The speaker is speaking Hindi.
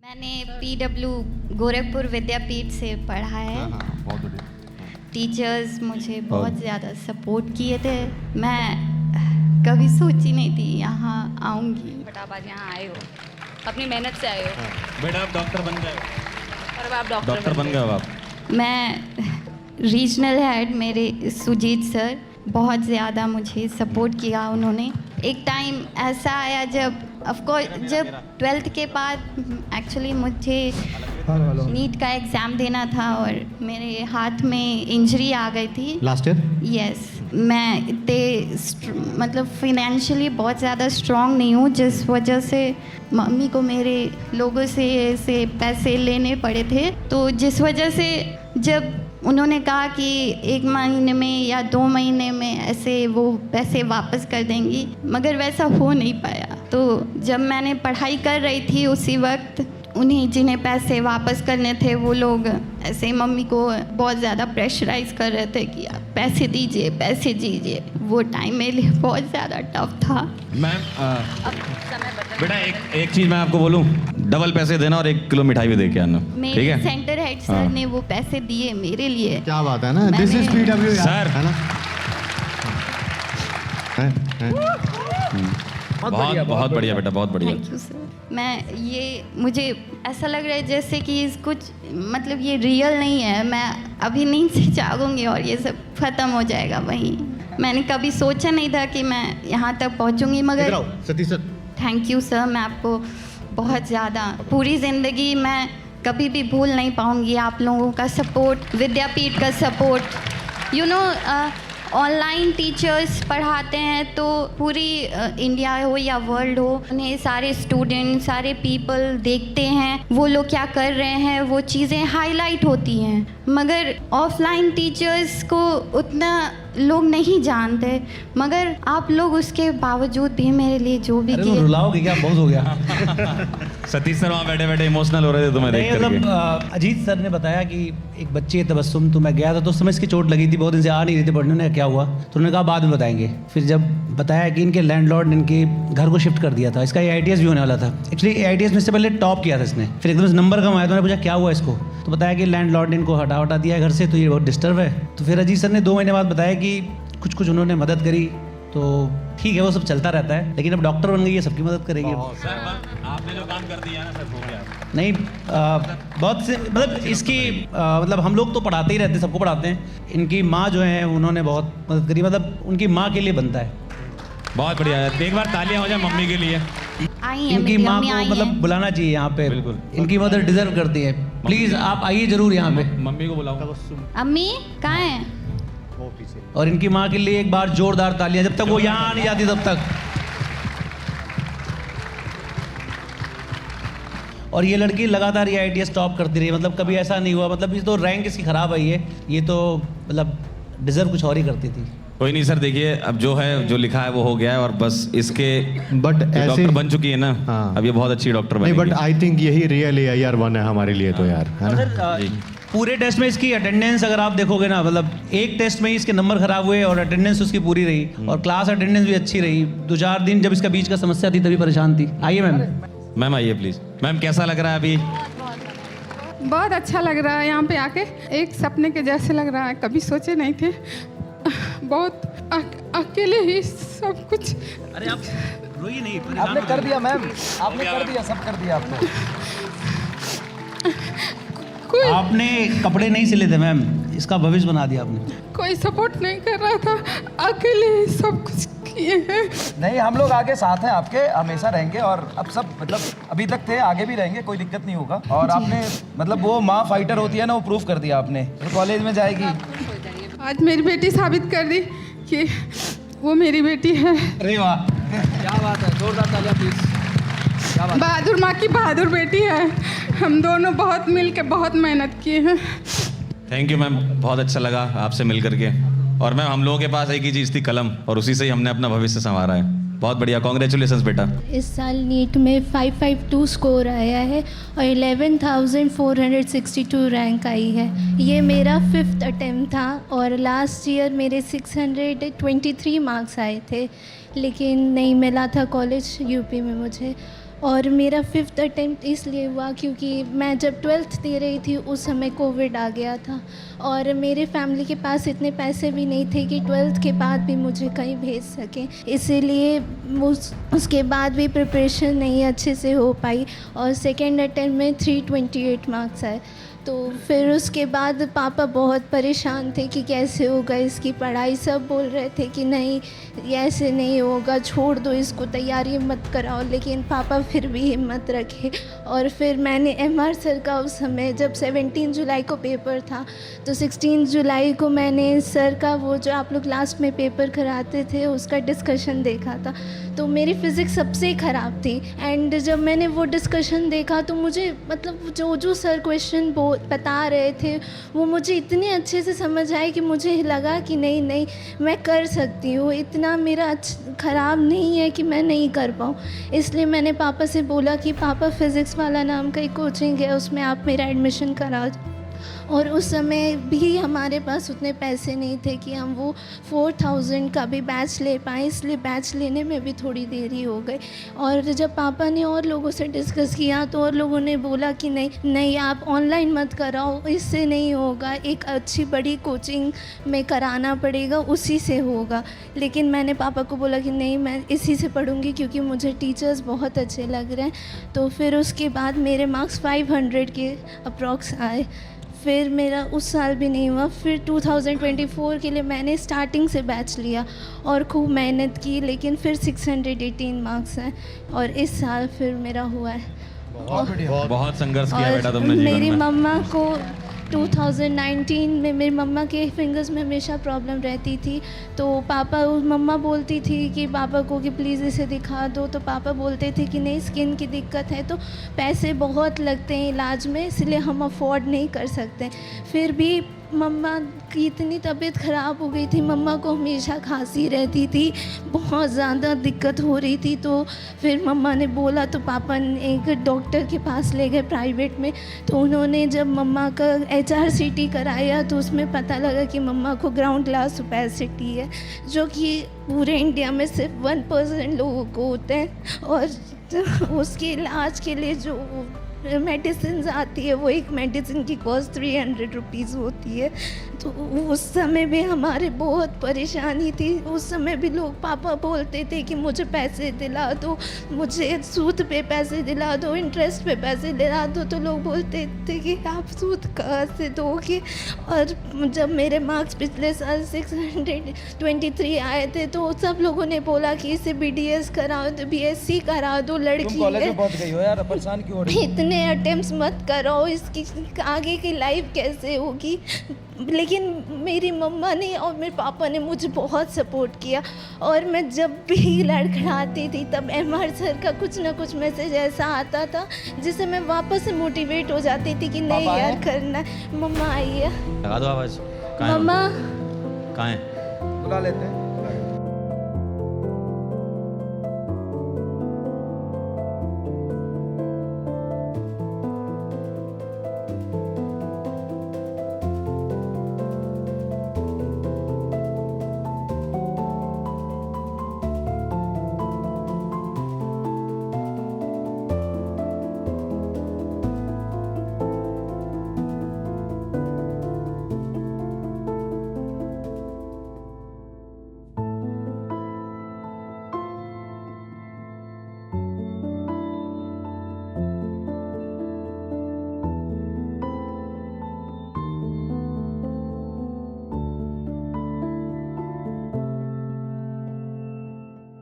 मैंने पीडब्ल्यू गोरखपुर विद्यापीठ से पढ़ा है। बहुत बढ़िया। टीचर्स मुझे बहुत ज़्यादा सपोर्ट किए थे। मैं कभी सोची नहीं थी यहाँ आऊँगी, बट आप आज यहाँ आए हो, अपनी मेहनत से आए हो। बेटा आप डॉक्टर बन गए, और अब आप डॉक्टर बन गए हो आप। मैं रीजनल हेड मेरे सुजीत सर बहुत ज़्यादा मुझे सपोर्ट किया उन्होंने। एक टाइम ऐसा आया जब जब 12th के बाद एक्चुअली मुझे नीट का एग्ज़ाम देना था और मेरे हाथ में इंजरी आ गई थी लास्ट ईयर। यस, मैं इतने मतलब फिनेंशियली बहुत ज़्यादा स्ट्रॉन्ग नहीं हूँ, जिस वजह से मम्मी को मेरे लोगों से ऐसे पैसे लेने पड़े थे। तो जिस वजह से जब उन्होंने कहा कि 1 महीने में या 2 महीने में ऐसे वो पैसे वापस कर देंगी, मगर वैसा हो नहीं पाया। तो जब मैंने पढ़ाई कर रही थी उसी वक्त उन्हें जिन्हें पैसे वापस करने थे वो लोग ऐसे मम्मी को बहुत ज़्यादा प्रेशराइज कर रहे थे कि आप पैसे दीजिए पैसे दीजिए। वो टाइम मेरे लिए बहुत ज़्यादा टफ था। मैम बेटा एक चीज़ मैं आपको बोलूँ, डबल पैसे देना और 1 किलो मिठाई भी दे के आना, ठीक मेरे है? सेंटर हेड सर ने वो पैसे दिए मेरे लिए। क्या बात है ना, दिस इज पीडब्ल्यू सर। है ना। बहुत बढ़िया बेटा, बहुत बढ़िया। Thank you sir. मुझे ऐसा लग रहा है जैसे कि कुछ मतलब ये रियल नहीं है। मैं अभी नींद से जागूंगी और ये सब ख़त्म हो जाएगा वहीं। मैंने कभी सोचा नहीं था कि मैं यहाँ तक पहुँचूंगी, मगर Satish sir. Thank you sir. मैं आपको बहुत ज़्यादा पूरी ज़िंदगी मैं कभी भी भूल नहीं पाऊँगी आप लोगों का सपोर्ट, विद्यापीठ का support. You know online teachers पढ़ाते हैं तो पूरी इंडिया हो या वर्ल्ड हो, उन्हें सारे स्टूडेंट सारे पीपल देखते हैं, वो लोग क्या कर रहे हैं, वो चीज़ें हाईलाइट होती हैं। मगर ऑफलाइन टीचर्स को उतना लोग नहीं जानते, मगर आप लोग उसके बावजूद भी मेरे लिए जो भी किए। रुलाओगे क्या? बहुत हो गया। सतीश सर वहाँ बैठे बैठे इमोशनल हो रहे थे तुम्हें देख करके। मतलब अजीत सर ने बताया कि एक बच्चे तबस्सुम, तो मैं गया था तो उस समय इसकी चोट लगी थी, बहुत दिन से आ नहीं रही थी पढ़ने। ने क्या हुआ तो उन्होंने कहा बाद में बताएंगे। फिर जब बताया कि इनके लैंडलॉर्ड ने इनके घर को शिफ्ट कर दिया था, इसका AITS भी होने वाला था। एक्चुअली AITS में से पहले टॉप किया था इसने, फिर एकदम नंबर कम आया तो मैंने पूछा क्या हुआ इसको, तो बताया कि लैंडलॉर्ड ने इनको हटा दिया है घर से, तो ये बहुत डिस्टर्ब है। तो फिर अजीत सर ने 2 महीने बाद बताया कि कुछ उन्होंने मदद करी, तो ठीक है वो सब चलता रहता है, लेकिन अब डॉक्टर बन गई है, सबकी मदद करेगी। सर आपने जो काम कर दिया ना सर, हो गया। नहीं बहुत से मतलब इसकी मतलब हम लोग तो पढ़ाते ही रहते हैं, सबको पढ़ाते हैं। इनकी माँ जो है उन्होंने बहुत मदद करी, मतलब उनकी माँ के लिए बनता है। बहुत बढ़िया है। एक बार तालियां हो जाए मम्मी के लिए। आई हैं इनकी मेरी माँ मम्मी, को आई मतलब हैं। बुलाना चाहिए यहाँ पे, बिल्कुल। इनकी मदद डिजर्व करती है। प्लीज़ आप आइए जरूर यहाँ पे। मम्मी को बुलाओ। अम्मी कहाँ हैं? और इनकी माँ के लिए एक बार जोरदार तालियां, जब तक वो यहाँ नहीं जाती तब तक। और ये लड़की लगातार ये ITS टॉप करती रही, मतलब कभी ऐसा नहीं हुआ, मतलब ये तो रैंक इसकी ख़राब आई है, ये तो मतलब डिजर्व कुछ और ही करती थी। कोई नहीं सर, देखिए अब जो है जो लिखा है वो हो गया है, और बस इसके बट ऐसे डॉक्टर बन चुकी है ना। हाँ। अब ये बहुत अच्छी डॉक्टर नहीं, बनेगी। बट आई थिंक यही रियल AIR1 है हमारे लिए तो यार, है ना। जी। पूरे टेस्ट में इसकी अटेंडेंस अगर आप देखोगे ना, मतलब एक टेस्ट में ही इसके नंबर खराब हुए और अटेंडेंस उसकी पूरी रही, और क्लास अटेंडेंस भी अच्छी रही। 2-4 दिन जब इसका बीच का समस्या थी तभी परेशान थी। आइए मैम। मैम आइए प्लीज। मैम कैसा लग रहा है अभी? बहुत अच्छा लग रहा है यहाँ पे आके, एक सपने के जैसे लग रहा है, कभी सोचे नहीं थे। बहुत अकेले ही सब कुछ। अरे आप रोइए नहीं, आपने कर दिया मैम, आपने कर दिया, सब कर दिया आपने। आपने कपड़े नहीं सिले थे मैम, इसका भविष्य बना दिया आपने। कोई सपोर्ट नहीं कर रहा था, अकेले ही सब कुछ किए हैं। नहीं, हम लोग आगे साथ हैं आपके, हमेशा रहेंगे, और अब सब मतलब अभी तक थे, आगे भी रहेंगे, कोई दिक्कत नहीं होगा। और आपने मतलब वो माँ फाइटर होती है ना, वो प्रूफ कर दिया आपने, तो कॉलेज में जाएगी। आज मेरी बेटी साबित कर दी कि वो मेरी बेटी है। अरे वाह, क्या बात है, जोरदार तालियां प्लीज। बहादुर माँ की बहादुर बेटी है। हम दोनों बहुत मिल के बहुत मेहनत किए हैं। थैंक यू मैम, बहुत अच्छा लगा आपसे मिल करके। और मैम हम लोगों के पास एक ही चीज़ थी, कलम, और उसी से ही हमने अपना भविष्य संवारा है। बहुत बढ़िया, कॉन्ग्रेचुलेसन्स बेटा। इस साल नीट में 552 स्कोर आया है और 11,462 रैंक आई है। ये मेरा 5th अटेम्प्ट था और लास्ट ईयर मेरे 623 मार्क्स आए थे, लेकिन नहीं मिला था कॉलेज यूपी में मुझे। और मेरा 5th अटेम्प्ट इसलिए हुआ क्योंकि मैं जब 12th दे रही थी उस समय कोविड आ गया था और मेरे फैमिली के पास इतने पैसे भी नहीं थे कि 12th के बाद भी मुझे कहीं भेज सकें, इसीलिए उसके बाद भी प्रिपरेशन नहीं अच्छे से हो पाई और सेकेंड अटेम्प्ट में 328 मार्क्स आए। तो फिर उसके बाद पापा बहुत परेशान थे कि कैसे होगा इसकी पढ़ाई। सब बोल रहे थे कि नहीं ये ऐसे नहीं होगा, छोड़ दो इसको, तैयारी मत कराओ, लेकिन पापा फिर भी हिम्मत रखे। और फिर मैंने MR सर का उस समय जब 17 जुलाई को पेपर था तो 16 जुलाई को मैंने सर का वो जो आप लोग लास्ट में पेपर कराते थे उसका डिस्कशन देखा था। तो मेरी फ़िज़िक्स सबसे ख़राब थी एंड जब मैंने वो डिस्कशन देखा तो मुझे मतलब जो सर क्वेश्चन बता रहे थे वो मुझे इतने अच्छे से समझ आए कि मुझे लगा कि नहीं मैं कर सकती हूँ, इतना मेरा ख़राब नहीं है कि मैं नहीं कर पाऊँ। इसलिए मैंने पापा से बोला कि पापा फ़िज़िक्स वाला नाम का एक कोचिंग है उसमें आप मेरा एडमिशन करा। और उस समय भी हमारे पास उतने पैसे नहीं थे कि हम वो 4000 का भी बैच ले पाएँ, इसलिए बैच लेने में भी थोड़ी देरी हो गई। और जब पापा ने और लोगों से डिस्कस किया तो और लोगों ने बोला कि नहीं आप ऑनलाइन मत कराओ, इससे नहीं होगा, एक अच्छी बड़ी कोचिंग में कराना पड़ेगा, उसी से होगा। लेकिन मैंने पापा को बोला कि नहीं मैं इसी से पढ़ूँगी क्योंकि मुझे टीचर्स बहुत अच्छे लग रहे हैं। तो फिर उसके बाद मेरे मार्क्स 500 के अप्रॉक्स आए। फिर मेरा उस साल भी नहीं हुआ। फिर 2024 के लिए मैंने स्टार्टिंग से बैच लिया और खूब मेहनत की, लेकिन फिर 618 मार्क्स हैं और इस साल फिर मेरा हुआ है। बहुत संघर्ष किया बेटा तुमने जीवन मेरी में। मम्मा को 2019 में मेरी मम्मा के फिंगर्स में हमेशा प्रॉब्लम रहती थी, तो मम्मा बोलती थी कि पापा को कि प्लीज़ इसे दिखा दो, तो पापा बोलते थे कि नहीं स्किन की दिक्कत है तो पैसे बहुत लगते हैं इलाज में, इसलिए हम अफोर्ड नहीं कर सकते। फिर भी मम्मा की इतनी तबीयत ख़राब हो गई थी, मम्मा को हमेशा खांसी रहती थी, बहुत ज़्यादा दिक्कत हो रही थी। तो फिर मम्मा ने बोला तो पापा ने एक डॉक्टर के पास ले गए प्राइवेट में, तो उन्होंने जब मम्मा का HRCT कराया तो उसमें पता लगा कि मम्मा को ग्राउंड ग्लास ओपेसिटी है, जो कि पूरे इंडिया में सिर्फ 1% लोगों को होता है। और उसके इलाज के लिए जो मेडिसिन आती है वो एक मेडिसिन की कॉस्ट 300 रुपीज़ होती है। तो उस समय भी हमारे बहुत परेशानी थी। उस समय भी लोग पापा बोलते थे कि मुझे पैसे दिला दो, मुझे सूद पे पैसे दिला दो, इंटरेस्ट पे पैसे दिला दो, तो लोग बोलते थे कि आप सूद कहाँ से दोगे। और जब मेरे मार्क्स पिछले साल 623 आए थे तो सब लोगों ने बोला कि इसे BDS कराओ, तो BSc करा दो, लड़की कॉलेज है, में पहुंच गई हो यार, परेशान क्यों हो रही हो? इतने अटेम्प्ट्स मत करो, इसकी आगे की लाइफ कैसे होगी। लेकिन मेरी मम्मा ने और मेरे पापा ने मुझे बहुत सपोर्ट किया और मैं जब भी लड़खड़ाती थी तब MR सर का कुछ ना कुछ मैसेज ऐसा आता था जिससे मैं वापस से मोटिवेट हो जाती थी कि नहीं यार करना है। मम्मा आई है, लगा दो आवाज़। कहाँ है मम्मा कहाँ है? बुला लेते हैं।